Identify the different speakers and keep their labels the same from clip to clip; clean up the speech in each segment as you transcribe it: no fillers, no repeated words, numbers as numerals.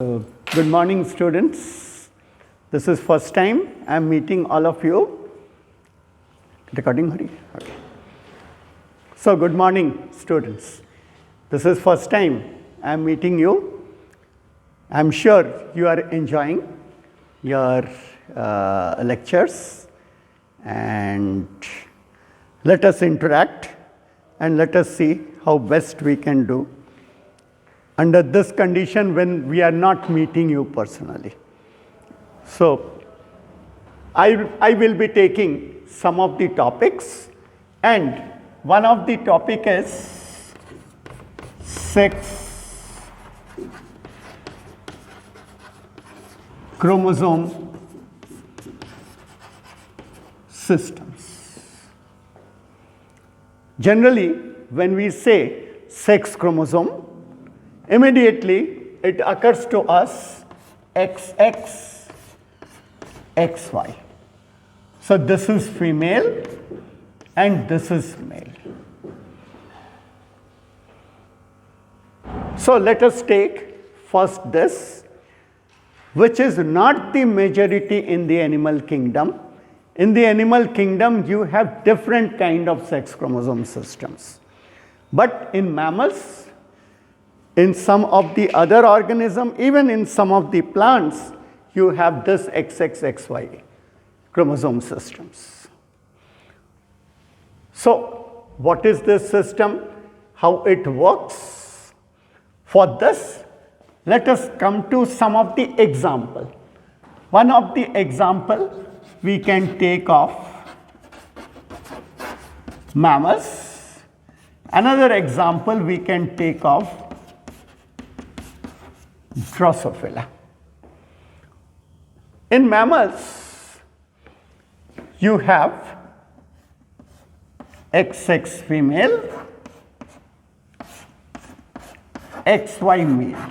Speaker 1: Good morning, students. This is first time I am meeting all of you. Recording, Hari? Okay. So, good morning, students. This is first time I am meeting you. I am sure you are enjoying your lectures, and let us interact and let us see how best we can do under this condition when we are not meeting you personally. So, I will be taking some of the topics, and one of the topic is sex chromosome systems. Generally, when we say sex chromosome, immediately it occurs to us XX, XY. So this is female and this is male. So let us take first this, which is not the majority in the animal kingdom. In the animal kingdom, you have different kind of sex chromosome systems. But in mammals, in some of the other organisms, even in some of the plants, you have this XXXY chromosome systems. So, what is this system? How it works? For this, let us come to some of the example. One of the example we can take of mammals. Another example we can take of Drosophila. In mammals, you have XX female, XY male.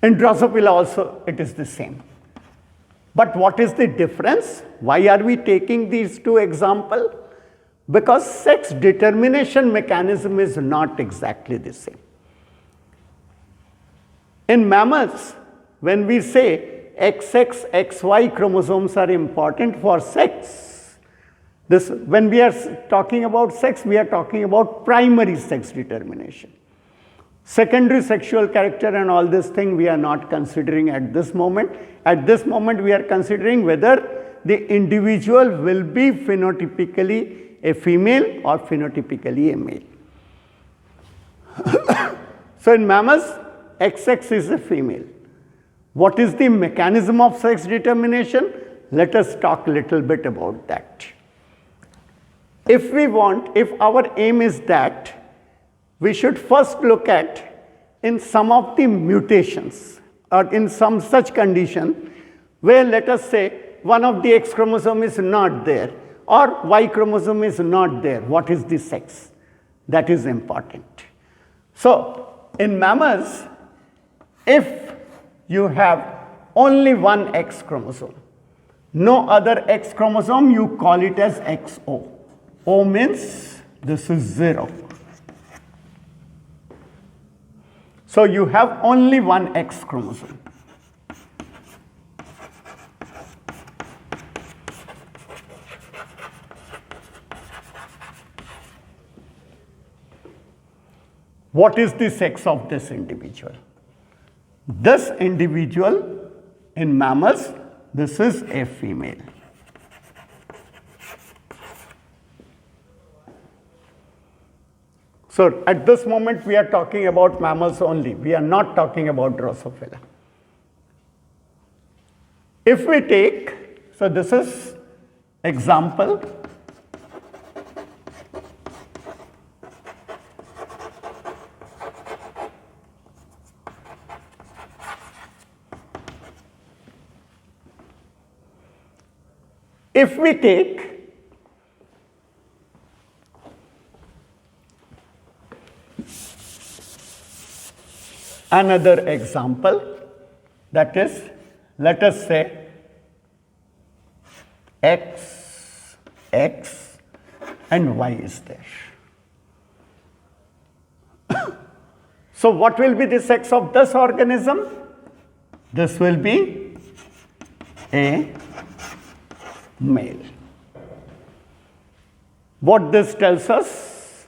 Speaker 1: In Drosophila also it is the same. But what is the difference? Why are we taking these two examples? Because sex determination mechanism is not exactly the same. In mammals, when we say XX, XY chromosomes are important for sex, when we are talking about sex, we are talking about primary sex determination. Secondary sexual character and all this thing we are not considering at this moment. At this moment, we are considering whether the individual will be phenotypically a female or phenotypically a male. So in mammals, XX is a female. What is the mechanism of sex determination? Let us talk a little bit about that. If our aim is that, we should first look at in some of the mutations or in some such condition where, let us say, one of the X chromosome is not there or Y chromosome is not there. What is the sex? That is important. So in mammals, if you have only one X chromosome, no other X chromosome, you call it as XO. O means this is 0. So you have only one X chromosome. What is the sex of this individual? This individual in mammals, this is a female. So at this moment we are talking about mammals only. We are not talking about Drosophila. If we take, so this is example. If we take another example, that is, let us say X, X and Y is there. So what will be the sex of this organism? This will be a male. What this tells us?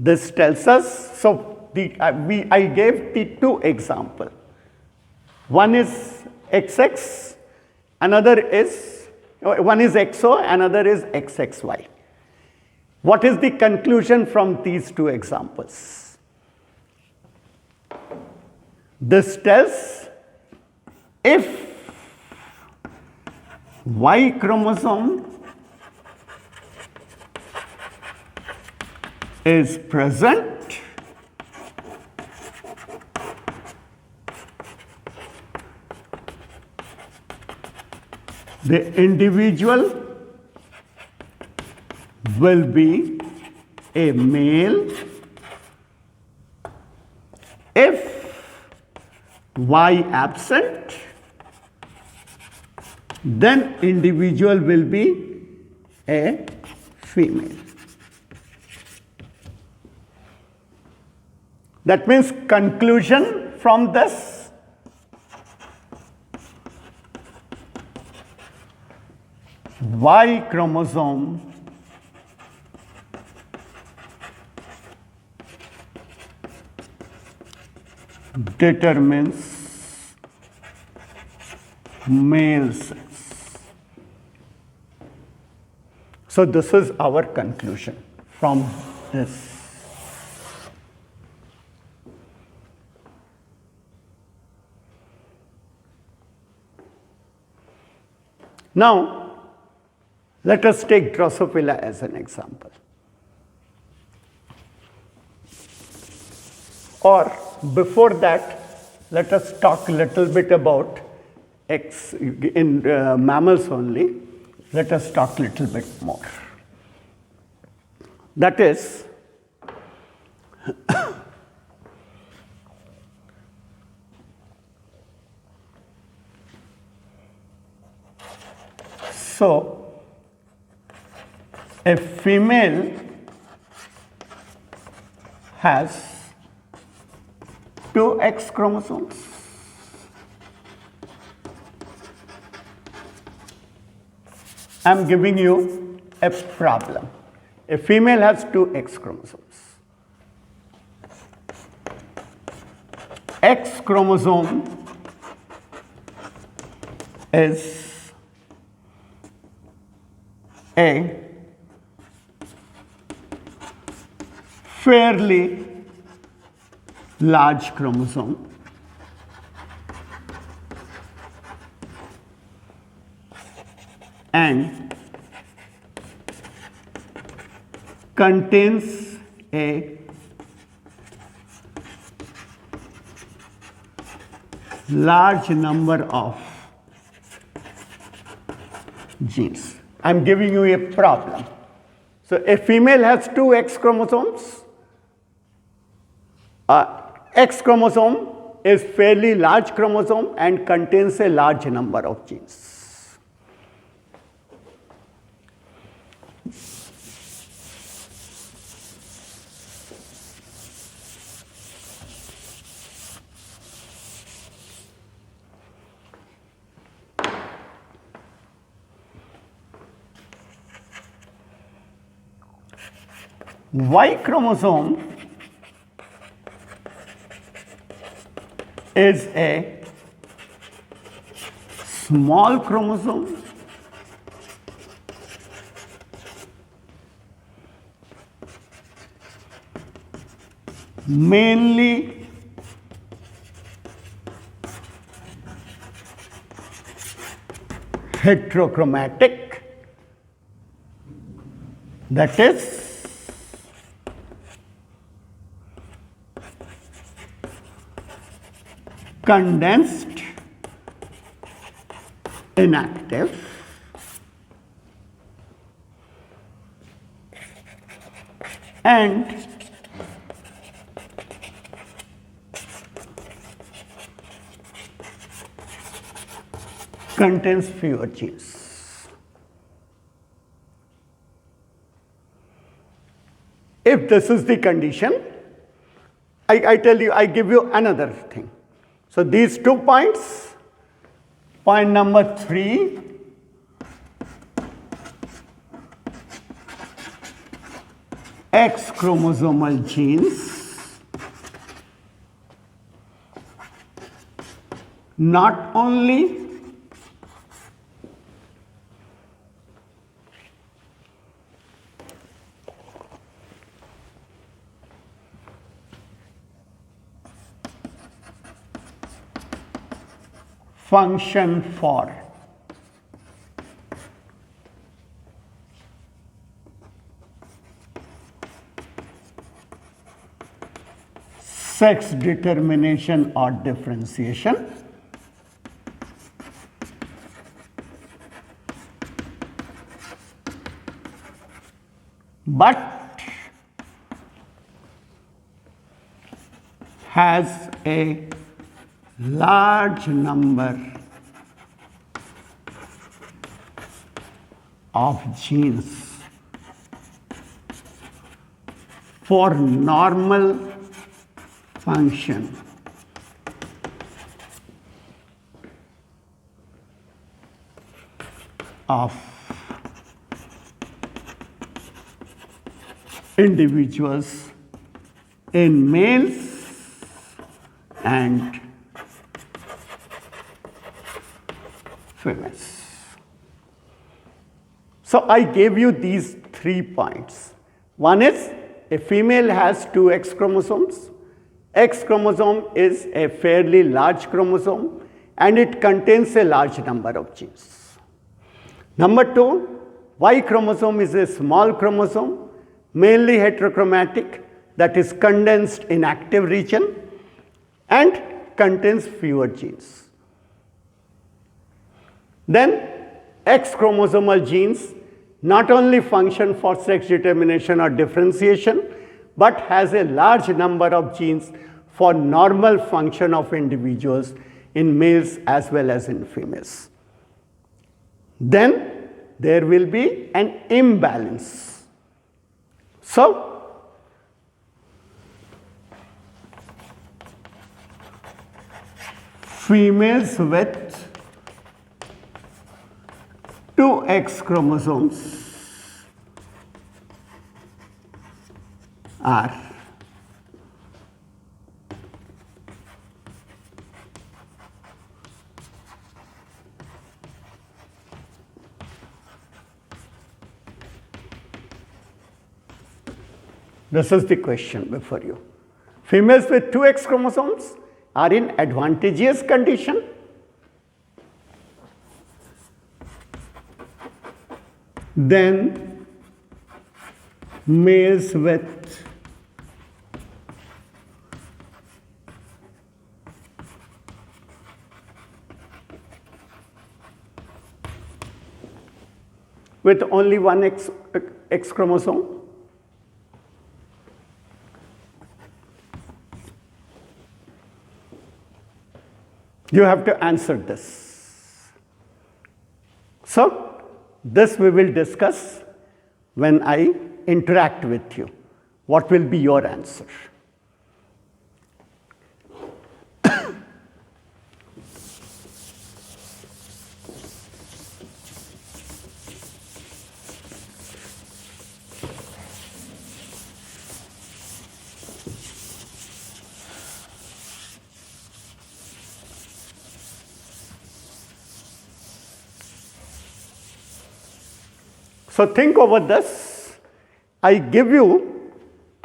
Speaker 1: This tells us, so I gave the two examples. One is XX, another is, one is XO, another is XXY. What is the conclusion from these two examples? This tells if Y chromosome is present, the individual will be a male. If Y absent, then individual will be a female. That means conclusion from this, Y chromosome determines male sex. So this is our conclusion from this. Now, let us take Drosophila as an example. Or before that, let us talk a little bit about in mammals only. Let us talk a little bit more. That is, so a female has 2 X chromosomes. I am giving you a problem. A female has 2 X chromosomes. X chromosome is a fairly large chromosome and contains a large number of genes. I am giving you a problem. So a female has 2 X chromosomes. X chromosome is fairly large chromosome and contains a large number of genes. Y chromosome is a small chromosome mainly heterochromatic, that is condensed, inactive, and contains fewer genes. If this is the condition, I tell you, I give you another thing. So these 2 points, point number 3, X chromosomal genes not only function for sex determination or differentiation, but has a large number of genes for normal function of individuals in males and females. So I gave you these 3 points. One is a female has 2 X chromosomes. X chromosome is a fairly large chromosome and it contains a large number of genes. Number 2, Y chromosome is a small chromosome, mainly heterochromatic, that is condensed in active region and contains fewer genes. Then X chromosomal genes not only function for sex determination or differentiation, but has a large number of genes for normal function of individuals in males as well as in females. Then there will be an imbalance. So females with 2 X chromosomes are this is the question before you. Females with 2 X chromosomes are in advantageous condition. Then males with only 1 X chromosome. You have to answer this. So this we will discuss when I interact with you. What will be your answer? So think over this. I give you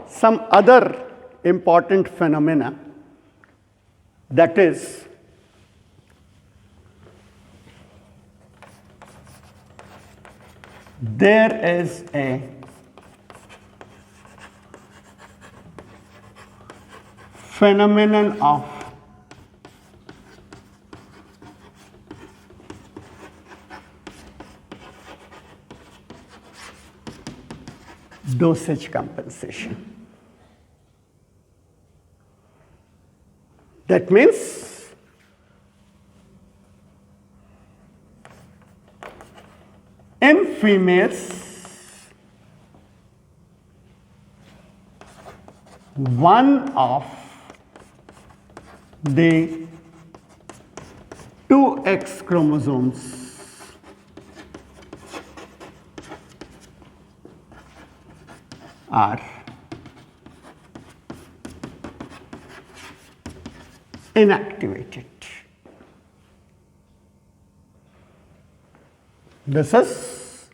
Speaker 1: some other important phenomena, that is there is a phenomenon of dosage compensation. That means in females, one of the two X chromosomes are inactivated. This is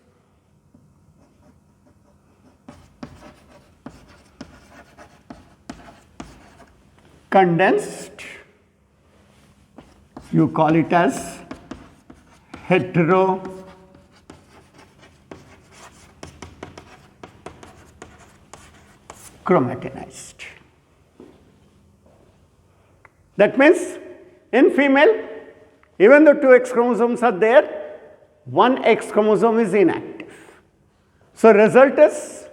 Speaker 1: condensed. You call it as heterochromatinized. That means in female, even though two X chromosomes are there, one X chromosome is inactive. So result is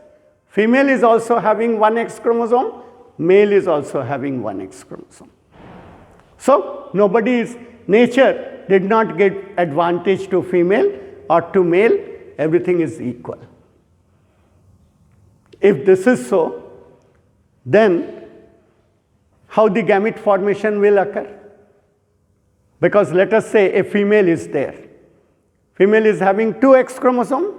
Speaker 1: female is also having one X chromosome, male is also having one X chromosome. So nature did not get advantage to female or to male, everything is equal. If this is so, then how the gamete formation will occur? Because let us say a female is there. Female is having two X chromosome.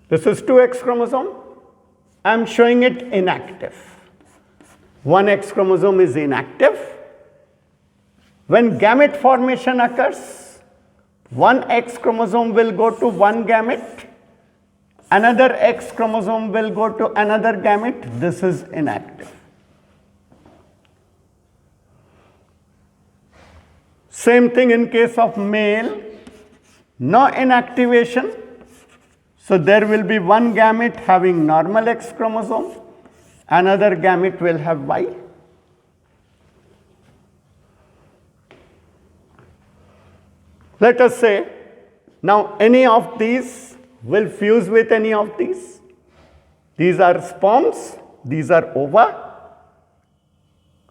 Speaker 1: This is two X chromosome. I am showing it inactive. One X chromosome is inactive. When gamete formation occurs, one X chromosome will go to one gamete, another X chromosome will go to another gamete. This is inactive. Same thing in case of male, no inactivation. So there will be one gamete having normal X chromosome, another gamete will have Y. Let us say now any of these will fuse with any of these. These are sperms, these are ova.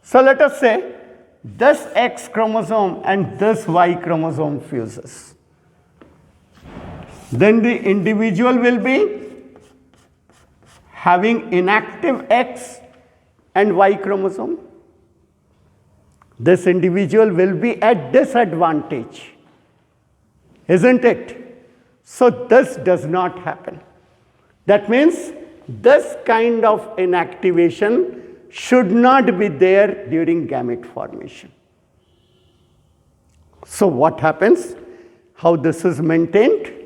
Speaker 1: So let us say this X chromosome and this Y chromosome fuses. Then the individual will be having inactive X and Y chromosome. This individual will be at disadvantage, isn't it? So this does not happen. That means this kind of inactivation should not be there during gamete formation. So what happens? How this is maintained?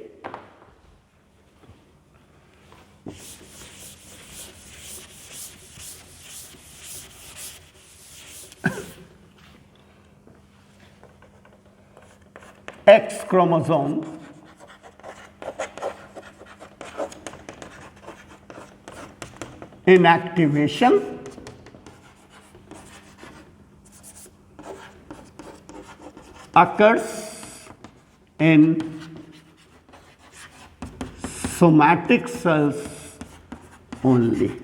Speaker 1: X chromosome inactivation occurs in somatic cells only.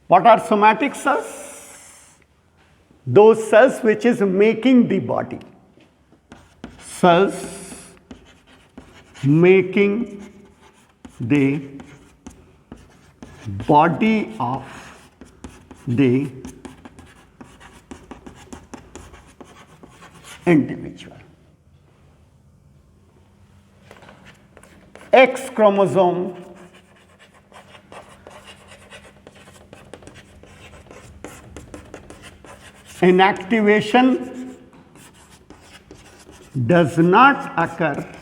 Speaker 1: What are somatic cells? Those cells which is making the body. Cells making the body of the individual. X chromosome inactivation does not occur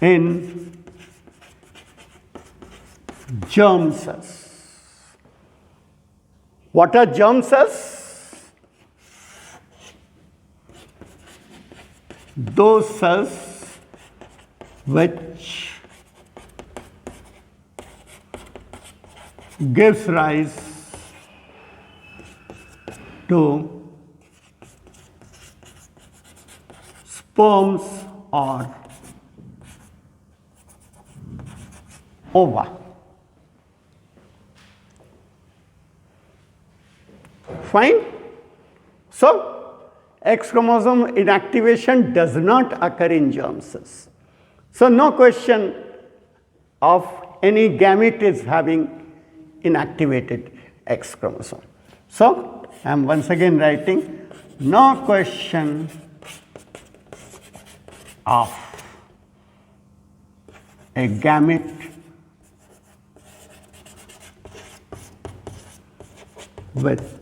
Speaker 1: in germ cells. What are germ cells? Those cells which gives rise to sperms or ova. Fine. So X chromosome inactivation does not occur in germ cells. So no question of any gamete is having inactivated X chromosome. So, I am once again writing no question of a gamete with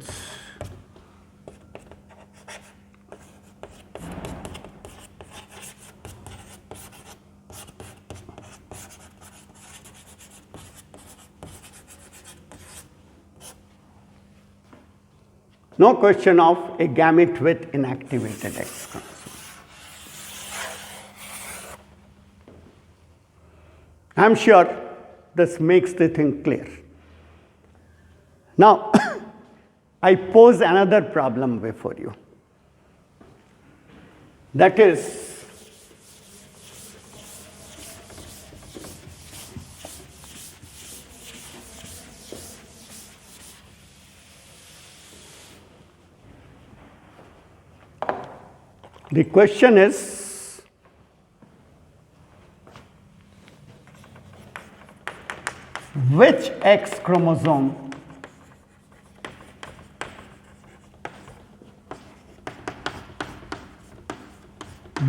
Speaker 1: no question of a gamete with inactivated X chromosome. I am sure this makes the thing clear. Now, I pose another problem before you. That is, the question is, which X chromosome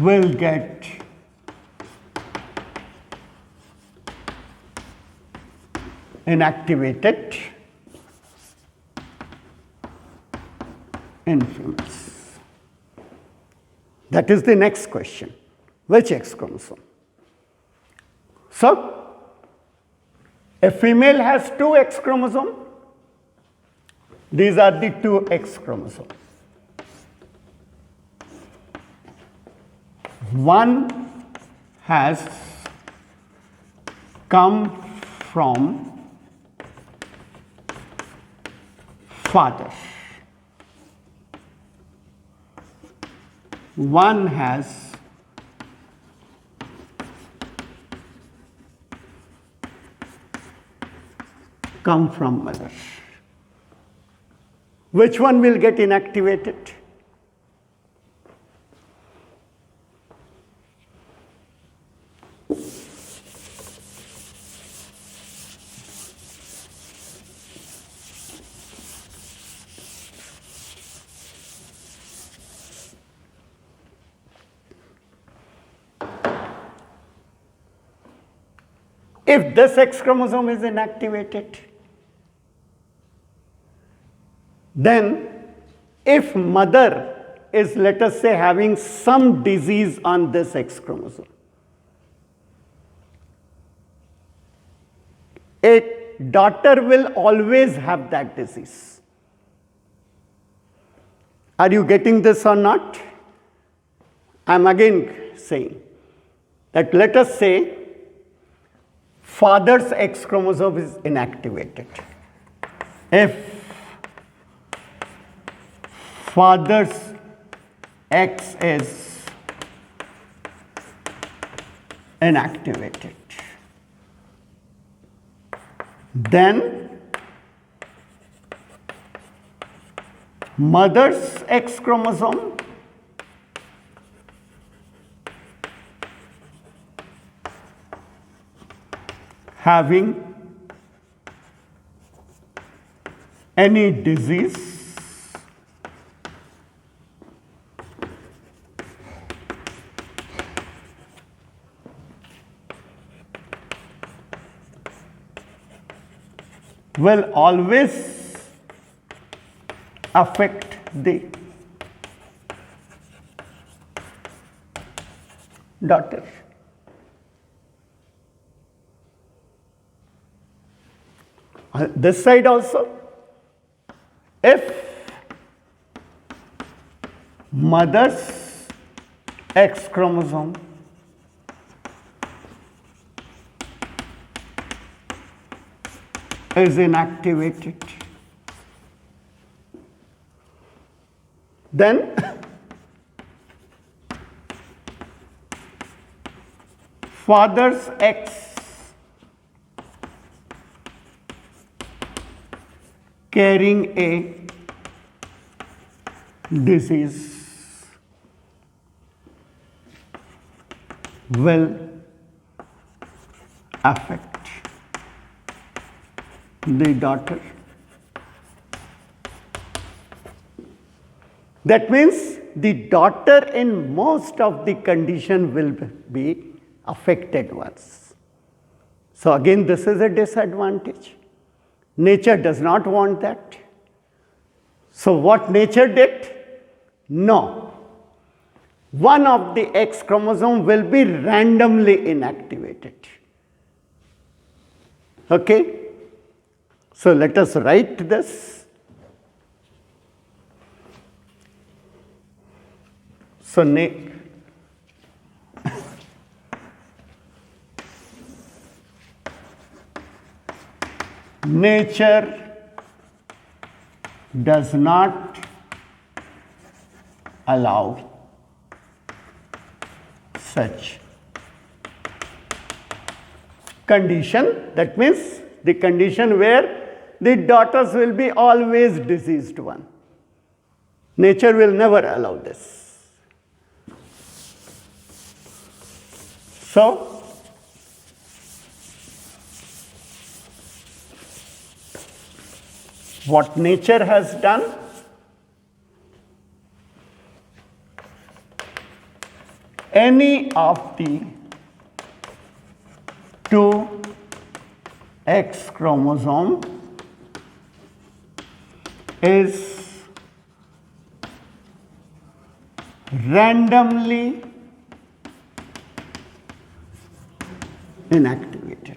Speaker 1: will get inactivated in females? That is the next question. Which X chromosome? So, a female has 2 X chromosomes. These are the 2 X chromosomes. One has come from father. One has come from mother. Which one will get inactivated? If this X chromosome is inactivated, then if mother is, let us say, having some disease on this X chromosome, a daughter will always have that disease. Are you getting this or not? I am again saying that, let us say, father's X chromosome is inactivated. If father's X is inactivated, then mother's X chromosome having any disease will always affect the daughter. This side also, if mother's X chromosome is inactivated, then father's X carrying a disease will affect the daughter. That means the daughter in most of the condition will be affected ones. So again, this is a disadvantage. Nature does not want that. So what nature did? No. One of the X chromosome will be randomly inactivated. Okay? So let us write this. So nature does not allow such condition. That means the condition where the daughters will be always diseased one. Nature will never allow this. So, what nature has done, any of the two X chromosome is randomly inactivated.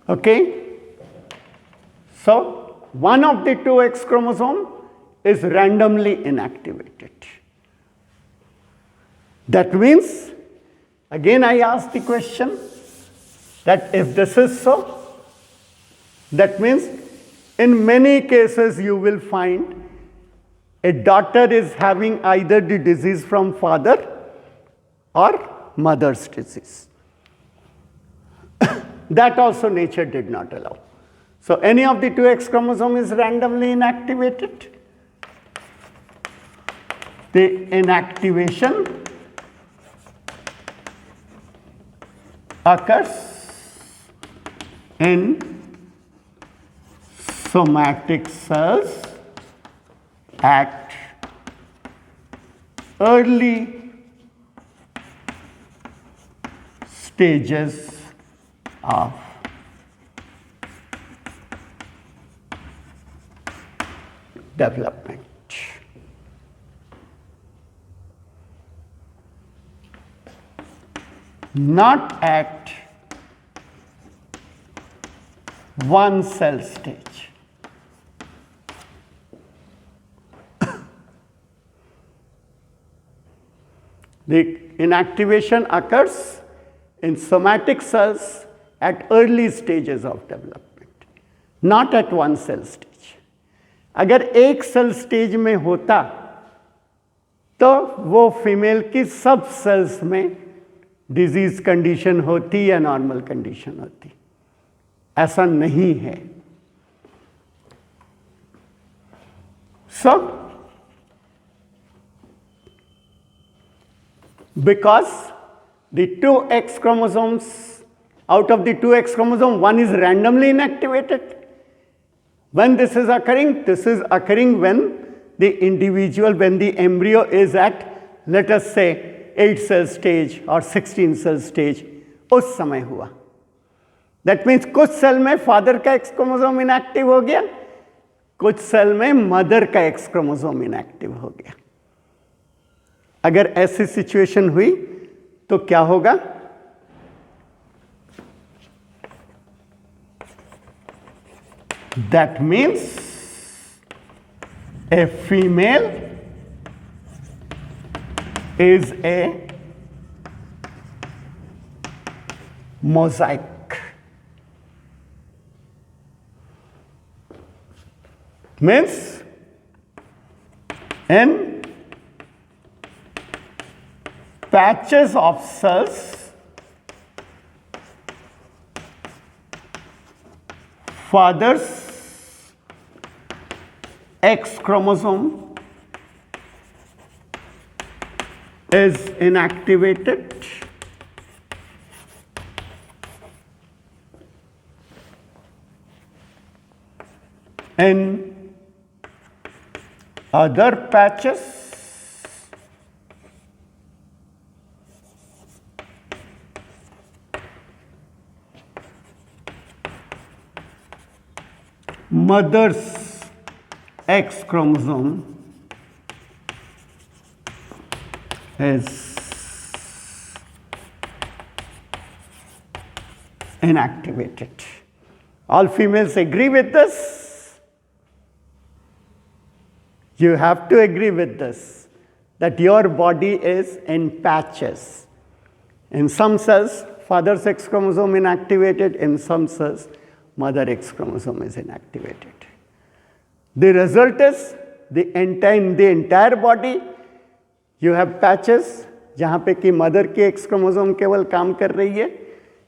Speaker 1: Okay? So, one of the two X chromosome is randomly inactivated. That means, again I ask the question that if this is so, that means in many cases you will find a daughter is having either the disease from father or mother's disease. That also nature did not allow. So any of the two X chromosome is randomly inactivated. The inactivation occurs in somatic cells at early stages of development. Not at one cell stage. The inactivation occurs in somatic cells at early stages of development, not at one cell stage. अगर एक cell stage में होता तो वो female की सब sales में disease condition होती या नॉर्मल कंडीशन होती. ऐसा नहीं है. So, because the two X chromosomes, out of the two X chromosomes, one is randomly inactivated. When this is occurring when the individual, when the embryo is at, let us say, 8 cell stage or 16 cell stage, उस समय हुआ. That means कुछ cell में father का X chromosome inactive हो गया, कुछ cell में मदर का X क्रोमोसोम इनएक्टिव हो गया. अगर ऐसी सिचुएशन हुई तो क्या होगा? That means a female is a mosaic. Means in patches of cells, father's X chromosome is inactivated In other patches, mother's X chromosome is inactivated. All females agree with this? You have to agree with this, that your body is in patches. In some cells, father's X chromosome inactivated, in some cells, mother X chromosome is inactivated. The result is, in the entire body, you have patches, जहाँ पे कि mother की x chromosome केवल काम कर रही है,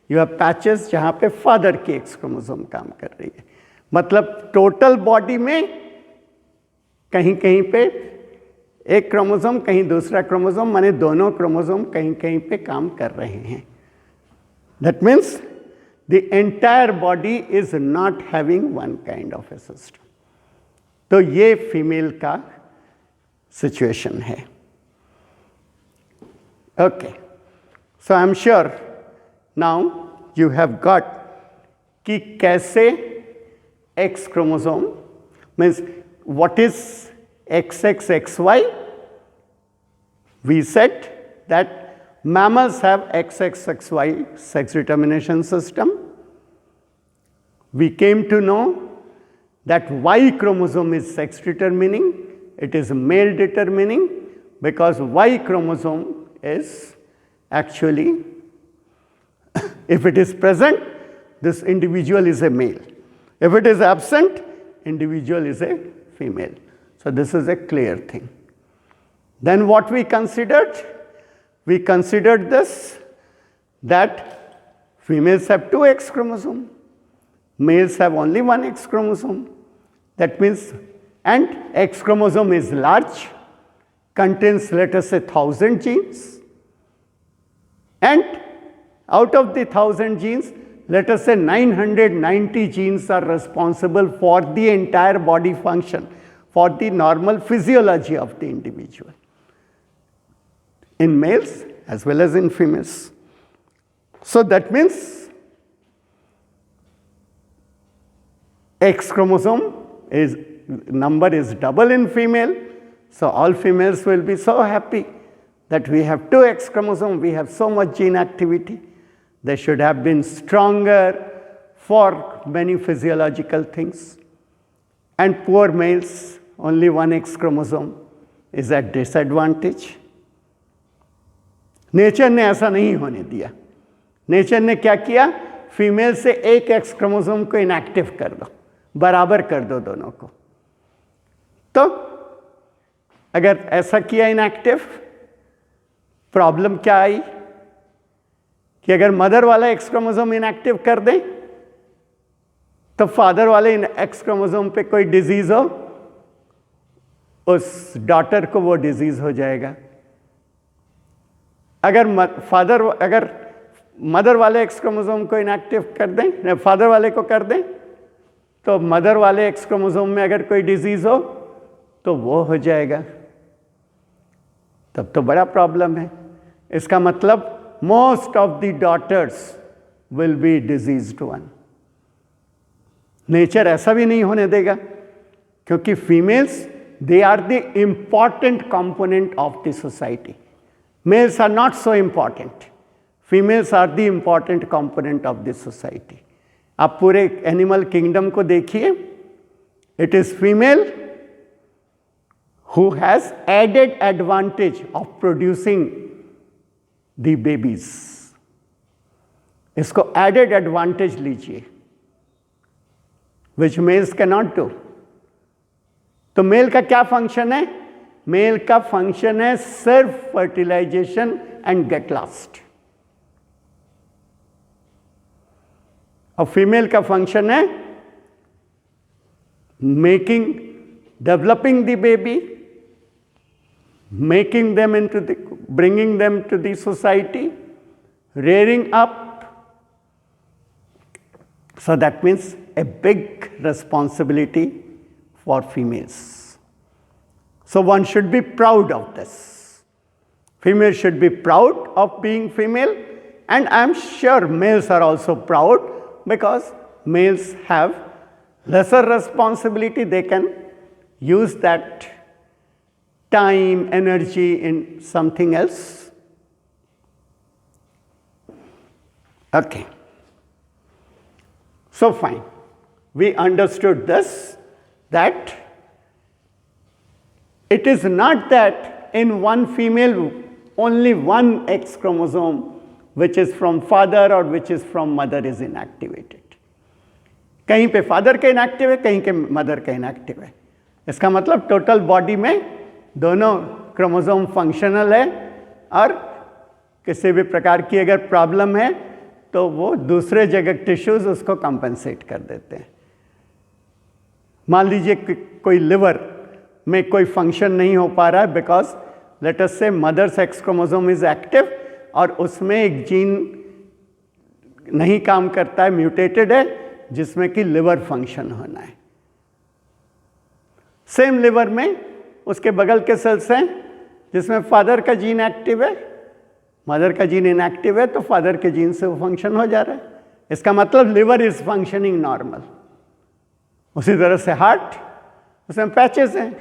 Speaker 1: you have patches जहाँ पे फादर की एक्स क्रोमोसोम काम कर रही है. मतलब टोटल बॉडी में कहीं कहीं पे एक क्रोमोसोम, कहीं दूसरा क्रोमोसोम, माने दोनों क्रोमोसोम कहीं कहीं पे काम कर रहे हैं. That means the entire body is not having one kind of a system. तो ये फीमेल का सिचुएशन है. Okay, so I'm sure now you have got कि कैसे X chromosome means what is XXXY. We said that mammals have XXXY sex determination system. We came to know that Y chromosome is sex determining. It is male determining because Y chromosome is actually, if it is present, this individual is a male. If it is absent, individual is a female. So this is a clear thing. Then what we considered? We considered this, that females have 2 X chromosomes, males have only 1 X chromosome. That means, and X chromosome is large, contains, let us say, 1,000 genes. And out of the 1,000 genes, let us say 990 genes are responsible for the entire body function, for the normal physiology of the individual, in males as well as in females. So that means X chromosome number is double in female. So all females will be so happy that we have 2 X chromosomes, we have so much gene activity. They should have been stronger for many physiological things. And poor males, only 1 X chromosome is at disadvantage. Nature ने ऐसा नहीं होने दिया. Nature ने क्या किया? Female से एक एक्स क्रोमोसोम को इनएक्टिव कर दो, बराबर कर दो दोनों को. तो अगर ऐसा किया इनएक्टिव, प्रॉब्लम क्या आई कि अगर मदर वाला एक्स क्रोमोसोम इनएक्टिव कर दें तो फादर वाले एक्स क्रोमोसोम पे कोई डिजीज हो, उस डॉटर को वो डिजीज हो जाएगा. अगर मदर वाले एक्स क्रोमोसोम को इनएक्टिव कर दें, फादर वाले को कर दें, तो मदर वाले एक्स क्रोमोसोम में अगर कोई डिजीज हो तो वो हो जाएगा. तब तो बड़ा प्रॉब्लम है. इसका मतलब most of the daughters will be diseased one. Nature ऐसा भी नहीं होने देगा, क्योंकि females they are the important component of the society. Males are not so important. Females are the important component of this society. आप पूरे animal kingdom को देखिए. It is female who has added advantage of producing the babies. इसको added advantage लीजिए, which males cannot do. तो male का क्या function है? मेल का फंक्शन है सिर्फ फर्टिलाइजेशन एंड गेट लास्ट. और फीमेल का फंक्शन है making, developing the baby, making them into the, bringing them to the society, rearing up. So that means a big responsibility for females. So one should be proud of this. Females should be proud of being female, and I am sure males are also proud because males have lesser responsibility. They can use that time, energy in something else. Okay. So fine. We understood this, that it is not that in one female only one X chromosome which is from father or which is from mother is inactivated. कहीं पे father का inactive है, कहीं के mother का inactive है. इसका मतलब टोटल बॉडी में दोनों क्रोमोसोम फंक्शनल है, और किसी भी प्रकार की अगर प्रॉब्लम है तो वो दूसरे जगह टिश्यूज उसको कंपनसेट कर देते हैं. मान लीजिए कोई लिवर में कोई फंक्शन नहीं हो पा रहा है because let us say mother's X chromosome is active और उसमें एक जीन नहीं काम करता है, म्यूटेटेड है, जिसमें कि लिवर फंक्शन होना है. सेम लिवर में उसके बगल के सेल्स हैं जिसमें फादर का जीन एक्टिव है, मदर का जीन इनएक्टिव है, तो फादर के जीन से वो फंक्शन हो जा रहा है. इसका मतलब लिवर इज फंक्शनिंग नॉर्मल. उसी तरह से हार्ट, उसमें पैचेस हैं,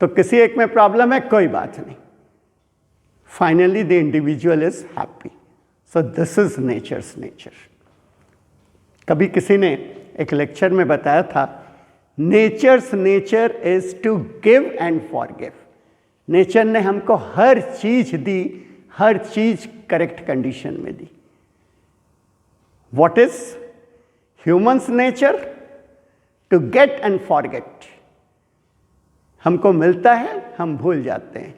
Speaker 1: तो किसी एक में प्रॉब्लम है, कोई बात नहीं. Finally the individual is happy. So this is nature's nature. कभी किसी ने एक लेक्चर में बताया था, nature's nature is to give and forgive. Nature ने हमको हर चीज दी, हर चीज करेक्ट कंडीशन में दी. What is humans nature? To get and forget. हमको मिलता है, हम भूल जाते हैं.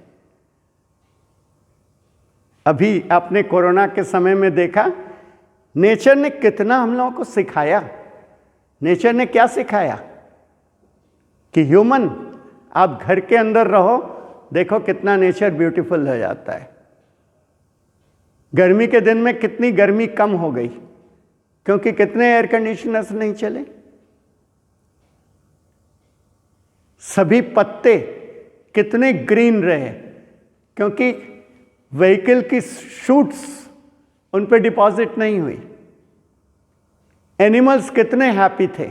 Speaker 1: अभी आपने कोरोना के समय में देखा नेचर ने कितना हम लोगों को सिखाया. नेचर ने क्या सिखाया कि ह्यूमन, आप घर के अंदर रहो, देखो कितना नेचर ब्यूटीफुल हो जाता है. गर्मी के दिन में कितनी गर्मी कम हो गई क्योंकि कितने एयर कंडीशनर्स नहीं चले. सभी पत्ते कितने ग्रीन रहे क्योंकि व्हीकल की शूट्स उन पे डिपॉजिट नहीं हुई. एनिमल्स कितने हैप्पी थे.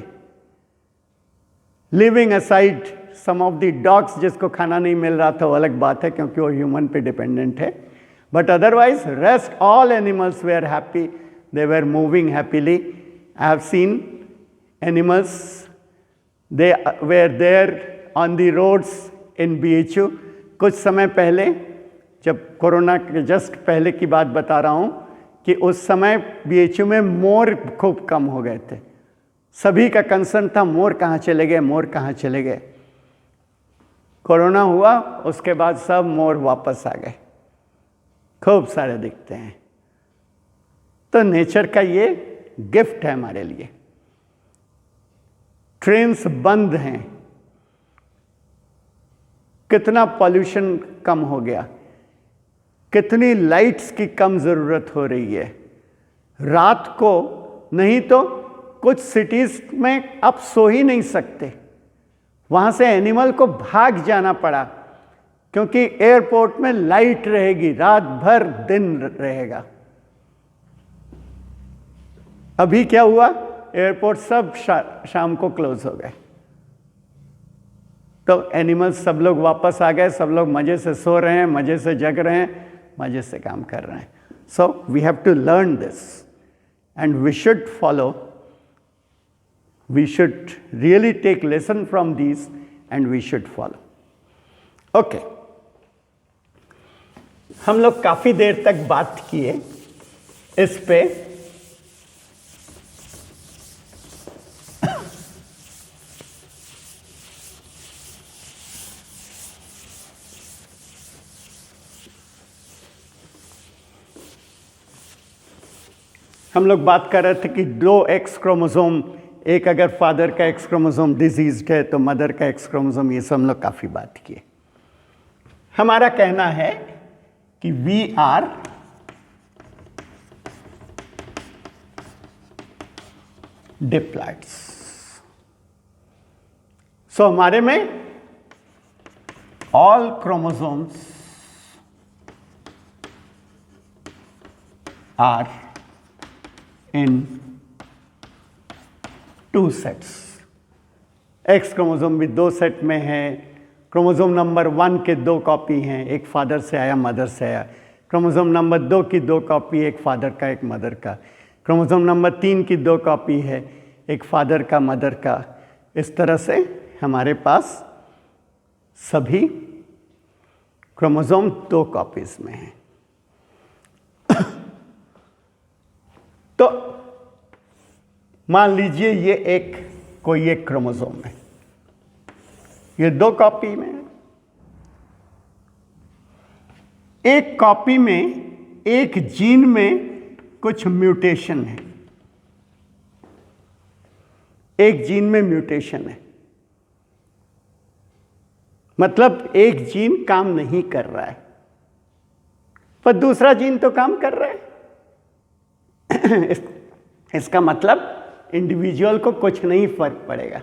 Speaker 1: Leaving aside some of the dogs जिसको खाना नहीं मिल रहा था, वो अलग बात है क्योंकि वो ह्यूमन पे डिपेंडेंट है. But otherwise rest all animals were happy, they were moving happily. I have seen animals, they were there on the roads in BHU. कुछ समय पहले, जब कोरोना के जस्ट पहले की बात बता रहा हूँ, कि उस समय BHU में मोर खूब कम हो गए थे. सभी का कंसर्न था मोर कहाँ चले गए, मोर कहाँ चले गए. कोरोना हुआ, उसके बाद सब मोर वापस आ गए, खूब सारे दिखते हैं. तो नेचर का ये गिफ्ट है हमारे लिए. ट्रेन्स बंद हैं, कितना पॉल्यूशन कम हो गया, कितनी लाइट्स की कम ज़रूरत हो रही है. रात को नहीं तो कुछ सिटीज़ में आप सो ही नहीं सकते. वहाँ से एनिमल को भाग जाना पड़ा क्योंकि एयरपोर्ट में लाइट रहेगी, रात भर दिन रहेगा. अभी क्या हुआ, एयरपोर्ट सब शाम को क्लोज हो गए, तो एनिमल्स सब लोग वापस आ गए. सब लोग मज़े से सो रहे हैं, मज़े से जग रहे हैं, मज़े से काम कर रहे हैं. So we have to learn this and we should follow. We should really take lesson from these and we should follow. Okay, हम लोग काफ़ी देर तक बात किए इस पे. हम लोग बात कर रहे थे कि 2 X क्रोमोसोम, एक अगर फादर का X क्रोमोसोम डिजीज्ड है तो मदर का X क्रोमोसोम, ये सब हम लोग काफ़ी बात किए. हमारा कहना है कि वी आर डिप्लॉइड्स. सो हमारे में all chromosomes are in 2 sets. X chromosome भी 2 सेट में है। क्रोमोसोम नंबर 1 के 2 कॉपी हैं, एक फादर से आया, मदर से आया। क्रोमोसोम नंबर 2 की 2 कॉपी, एक फादर का, एक मदर का। क्रोमोसोम नंबर 3 की 2 कॉपी है, एक फादर का, मदर का। इस तरह से हमारे पास सभी क्रोमोसोम 2 कॉपीज में हैं। तो मान लीजिए ये कोई एक क्रोमोसोम है, ये 2 कॉपी में है। एक कॉपी में, एक जीन में कुछ म्यूटेशन है, एक जीन में म्यूटेशन है, मतलब एक जीन काम नहीं कर रहा है पर दूसरा जीन तो काम कर रहा है। इसका मतलब इंडिविजुअल को कुछ नहीं फर्क पड़ेगा।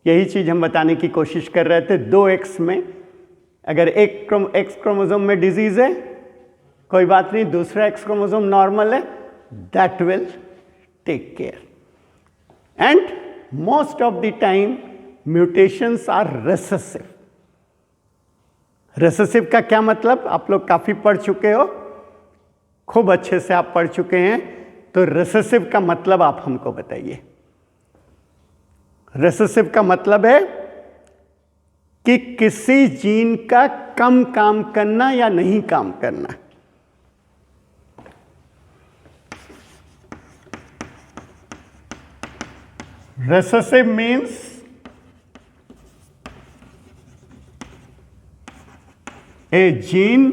Speaker 1: यही चीज हम बताने की कोशिश कर रहे थे। 2x में अगर एक एक्स क्रोमोसोम में डिजीज है, कोई बात नहीं, दूसरा एक्स क्रोमोसोम नॉर्मल है, that will take care. And most of the time mutations are recessive. Recessive का क्या मतलब, आप लोग काफी पढ़ चुके हो, खूब अच्छे से आप पढ़ चुके हैं, तो रेसेसिव का मतलब आप हमको बताइए। रेसेसिव का मतलब है कि किसी जीन का कम काम करना या नहीं काम करना। Recessive means a gene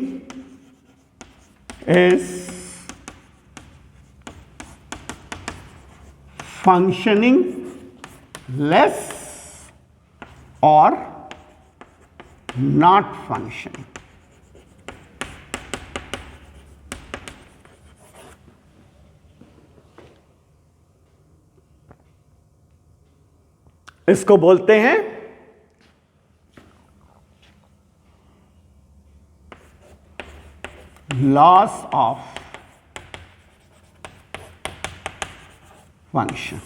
Speaker 1: is functioning less or not functioning. इसको बोलते हैं लॉस ऑफ फंक्शन।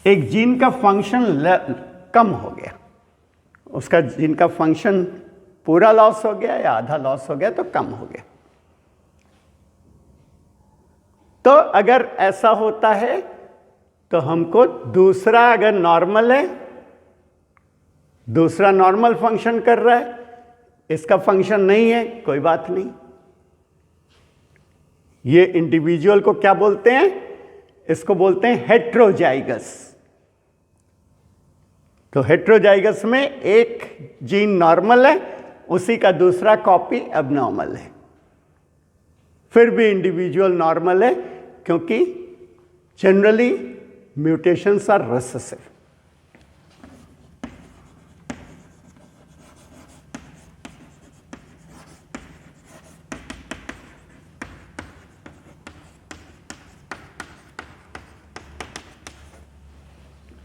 Speaker 1: एक जीन का फंक्शन कम हो गया, उसका जीन का फंक्शन पूरा लॉस हो गया या आधा लॉस हो गया तो कम हो गया। तो अगर ऐसा होता है तो हमको दूसरा, अगर नॉर्मल है, दूसरा नॉर्मल फंक्शन कर रहा है, इसका फंक्शन नहीं है, कोई बात नहीं। ये इंडिविजुअल को क्या बोलते हैं, इसको बोलते हैं हेट्रोजाइगस। तो हेट्रोजाइगस में एक जीन नॉर्मल है, उसी का दूसरा कॉपी अबनॉर्मल है, फिर भी इंडिविजुअल नॉर्मल है, क्योंकि generally mutations are recessive.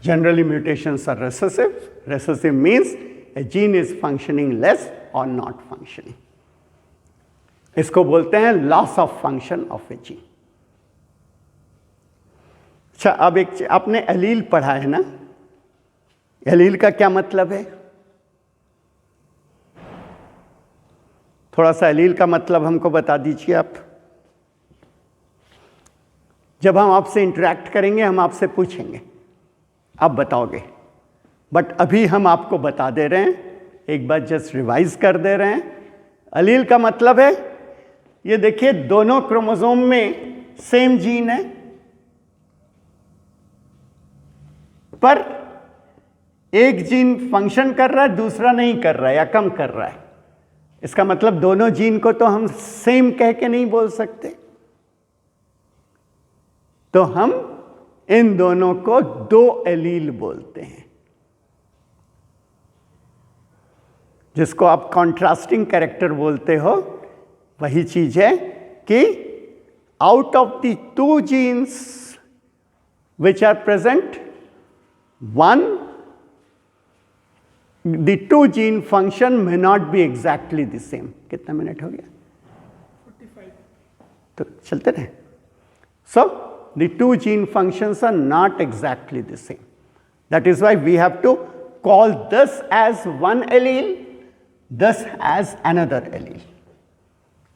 Speaker 1: Generally mutations are recessive. Recessive means a gene is functioning less or not functioning. इसको बोलते हैं loss of function of a gene. अच्छा, अब एक आपने एलील पढ़ा है ना, एलील का क्या मतलब है? थोड़ा सा एलील का मतलब हमको बता दीजिए आप। जब हम आपसे इंटरेक्ट करेंगे हम आपसे पूछेंगे, आप बताओगे, बट अभी हम आपको बता दे रहे हैं, एक बार जस्ट रिवाइज कर दे रहे हैं। एलील का मतलब है, ये देखिए दोनों क्रोमोसोम में सेम जीन है, पर एक जीन फंक्शन कर रहा है, दूसरा नहीं कर रहा है या कम कर रहा है। इसका मतलब दोनों जीन को तो हम सेम कह के नहीं बोल सकते, तो हम इन दोनों को दो एलील बोलते हैं, जिसको आप कॉन्ट्रास्टिंग कैरेक्टर बोलते हो। वही चीज है कि out of the 2 genes which are present, 1 the two gene function may not be exactly the same. कितना मिनट हो गया?
Speaker 2: 45.
Speaker 1: तो चलते रहे. So the two gene functions are not exactly the same. That is why we have to call this as one allele, this as another allele.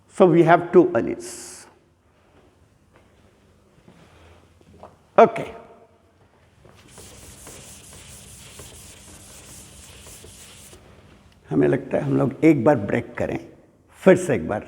Speaker 1: So we have two alleles. Okay. हमें लगता है हम लोग एक बार break करें, फिर से एक बार